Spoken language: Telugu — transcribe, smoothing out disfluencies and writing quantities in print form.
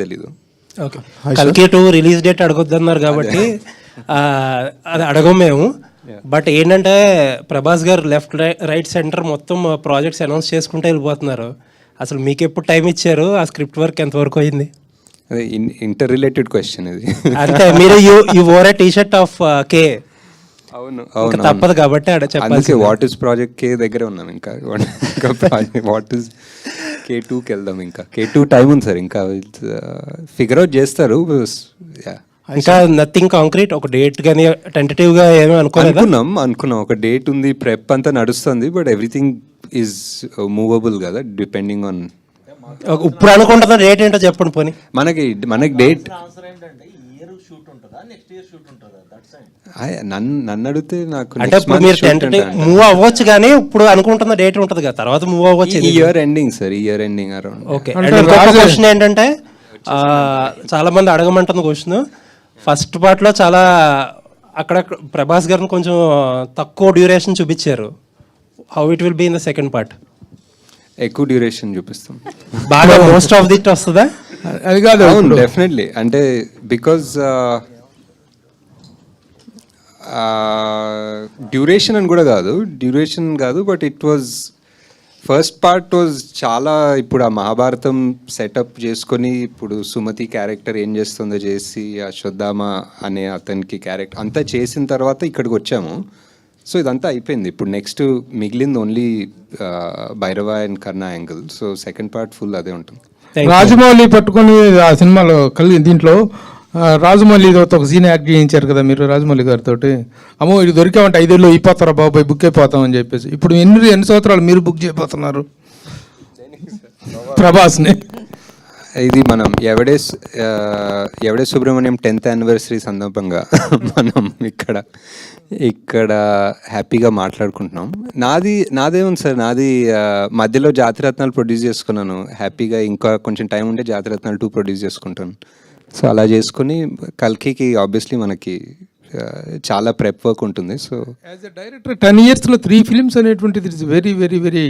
తెలీదు. ఓకే, కల్కి 2 రిలీజ్ డేట్ అడగొద్దన్నారు కాబట్టి అది అడగం మేము. బట్ ఏంటంటే ప్రభాస్ గారు లెఫ్ట్ రైట్ సెంటర్ మొత్తం ప్రాజెక్ట్స్ అనౌన్స్ చేసుకుంటూ వెళ్ళిపోతున్నారు. అసలు మీకు ఎప్పుడు టైం ఇచ్చారు? ఆ స్క్రిప్ట్ వర్క్ ఎంతవరకు అయింది? అదే ఇంటర్ రిలేటెడ్ క్వశ్చన్ ఇది. అంటే మీరు you wore a T-shirt of కే. అవును ఇంకా తప్పదు కాబట్టి అక్కడ చెప్పాలి. వాట్ ఇస్ ప్రాజెక్ట్ కే దగ్గరే ఉన్నాం. ఇంకా వాట్ ఇస్ K2కి వెళ్దాం. ఇంకా K2 టైం ఉంది సార్, ఇంకా ఫిగర్ అవుట్ చేస్తారు. ఇంకా నథింగ్ కాంక్రీట్, ఒక డేట్ కానీ టెంటేటివ్ గా ఏమీ అనుకున్నాం ఒక డేట్ ఉంది, ప్రెప్ అంతా నడుస్తుంది. బట్ ఎవ్రీథింగ్ ఈజ్ మూవబుల్ కదా, డిపెండింగ్ ఆన్. ఇప్పుడు అనుకుంటున్న డేట్ ఏంటో చెప్పండి పోనీ. మనకి డేట్ నన్ను అడిగితే నాకు అంటే ఇప్పుడు మీరు టెంటేటివ్ మూవ్ అవ్వచ్చు, కానీ ఇప్పుడు అనుకుంటున్న డేట్ ఉంటుంది కదా, తర్వాత మూవ్ అవ్వచ్చు. Year ending sir, year ending around. Okay, question ఏంటంటే చాలా మంది అడగమంటుంది క్వశ్చన్. ఫస్ట్ పార్ట్ లో చాలా అక్కడ ప్రభాస్ గారిని కొంచెం తక్కువ డ్యూరేషన్ చూపించారు. How it will be in the second part? ఎక్కువ డ్యూరేషన్ చూపిస్తాం. బాగా మోస్ట్ ఆఫ్ దిట్ వస్తుందా? అది కాదు, డెఫినెట్లీ. అంటే బికాజ్ డ్యూరేషన్ అని కూడా కాదు, but it was first part was చాలా. ఇప్పుడు ఆ మహాభారతం సెటప్ చేసుకొని ఇప్పుడు సుమతి క్యారెక్టర్ ఏం చేస్తుందో చేసి, అశ్వత్థామ అనే అతనికి క్యారెక్టర్ అంతా చేసిన తర్వాత ఇక్కడికి వచ్చాము. సో ఇదంతా అయిపోయింది. ఇప్పుడు నెక్స్ట్ మిగిలింది only Bhairava and Karna angle. So second part full అదే ఉంటుంది. రాజమౌళి పట్టుకొని ఆ సినిమాలో దీంట్లో రాజమౌళి ఒక సీన్ యాక్ట్ చేయించారు కదా మీరు రాజమౌళి గారితో. అమ్మో ఇది దొరికామంటే 5 ఏళ్ళు అయిపోతారా బాబాయ్, బుక్ అయిపోతామని చెప్పేసి. ఇప్పుడు ఎన్ని సంవత్సరాలు మీరు బుక్ చేయబోతున్నారు ప్రభాస్ని? ఇది మనం ఎవడే సుబ్రహ్మణ్యం 10th యానివర్సరీ సందర్భంగా మనం ఇక్కడ హ్యాపీగా మాట్లాడుకుంటున్నాం. నాదేముంది సార్, నాది మధ్యలో జాతిరత్నాలు ప్రొడ్యూస్ చేసుకున్నాను హ్యాపీగా. ఇంకా కొంచెం టైం ఉంటే జాతిరత్నాలు 2 ప్రొడ్యూస్ చేసుకుంటాను. సో అలా చేసుకుని కల్కికి ఆబ్వియస్లీ మనకి చాలా ప్రెప్ వర్క్ ఉంటుంది. So as a director 10 yearsలో 3 films అనేటువంటిది ఇట్స్ వెరీ వెరీ వెరీ